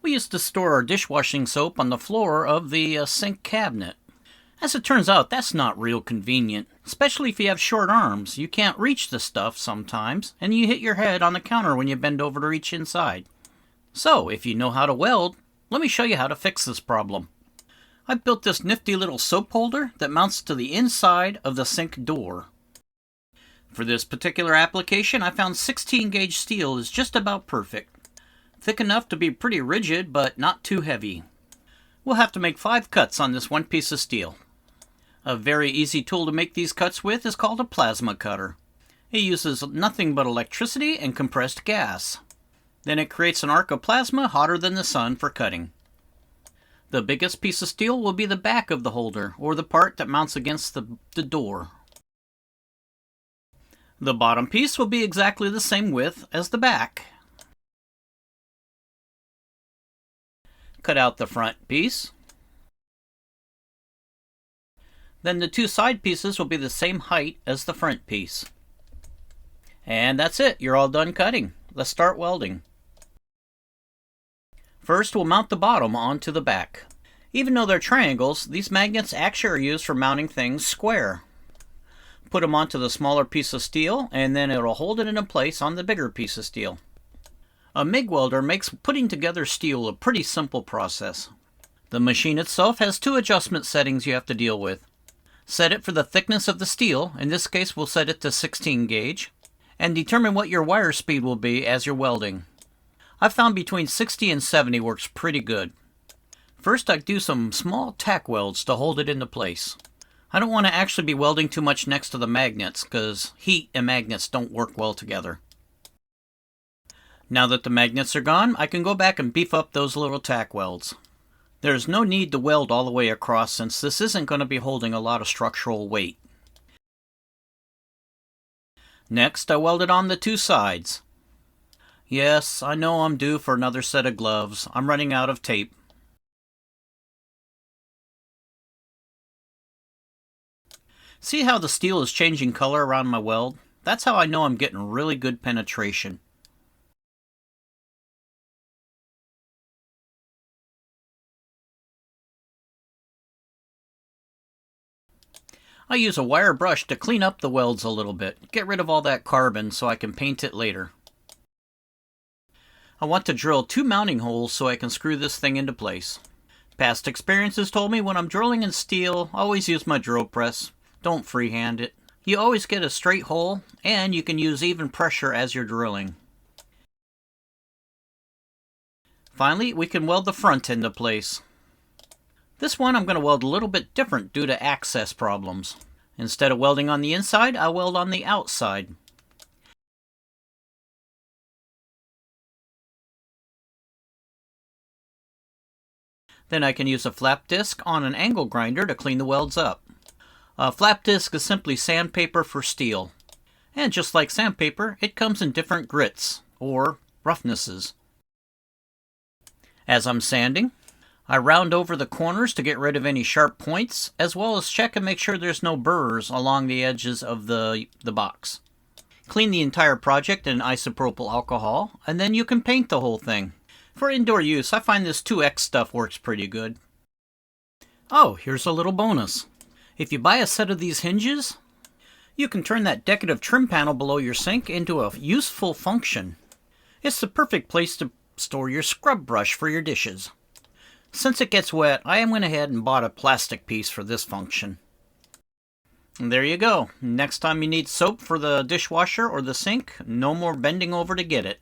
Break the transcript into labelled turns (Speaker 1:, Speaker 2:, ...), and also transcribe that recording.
Speaker 1: We used to store our dishwashing soap on the floor of the sink cabinet. As it turns out, that's not real convenient, especially if you have short arms. You can't reach the stuff sometimes, and you hit your head on the counter when you bend over to reach inside. So, if you know how to weld, let me show you how to fix this problem. I built this nifty little soap holder that mounts to the inside of the sink door. For this particular application, I found 16 gauge steel is just about perfect. Thick enough to be pretty rigid, but not too heavy. We'll have to make 5 cuts on this one piece of steel. A very easy tool to make these cuts with is called a plasma cutter. It uses nothing but electricity and compressed gas. Then it creates an arc of plasma hotter than the sun for cutting. The biggest piece of steel will be the back of the holder, or the part that mounts against the door. The bottom piece will be exactly the same width as the back. Cut out the front piece. Then the 2 side pieces will be the same height as the front piece. And that's it, you're all done cutting. Let's start welding. First, we'll mount the bottom onto the back. Even though they're triangles, these magnets actually are used for mounting things square. Put them onto the smaller piece of steel, and then it'll hold it into place on the bigger piece of steel. A MIG welder makes putting together steel a pretty simple process. The machine itself has 2 adjustment settings you have to deal with. Set it for the thickness of the steel, in this case we'll set it to 16 gauge, and determine what your wire speed will be as you're welding. I've found between 60 and 70 works pretty good. First I do some small tack welds to hold it into place. I don't want to actually be welding too much next to the magnets, because heat and magnets don't work well together. Now that the magnets are gone, I can go back and beef up those little tack welds. There's no need to weld all the way across since this isn't going to be holding a lot of structural weight. Next, I welded on the 2 sides. Yes, I know I'm due for another set of gloves. I'm running out of tape. See how the steel is changing color around my weld? That's how I know I'm getting really good penetration. I use a wire brush to clean up the welds a little bit, get rid of all that carbon so I can paint it later. I want to drill 2 mounting holes so I can screw this thing into place. Past experiences told me when I'm drilling in steel, always use my drill press. Don't freehand it. You always get a straight hole, and you can use even pressure as you're drilling. Finally, we can weld the front into place. This one I'm going to weld a little bit different due to access problems. Instead of welding on the inside, I'll weld on the outside. Then I can use a flap disc on an angle grinder to clean the welds up. A flap disc is simply sandpaper for steel. And just like sandpaper, it comes in different grits, or roughnesses. As I'm sanding, I round over the corners to get rid of any sharp points, as well as check and make sure there's no burrs along the edges of the box. Clean the entire project in isopropyl alcohol, and then you can paint the whole thing. For indoor use, I find this 2X stuff works pretty good. Oh, here's a little bonus. If you buy a set of these hinges, you can turn that decorative trim panel below your sink into a useful function. It's the perfect place to store your scrub brush for your dishes. Since it gets wet, I went ahead and bought a plastic piece for this function. And there you go. Next time you need soap for the dishwasher or the sink, no more bending over to get it.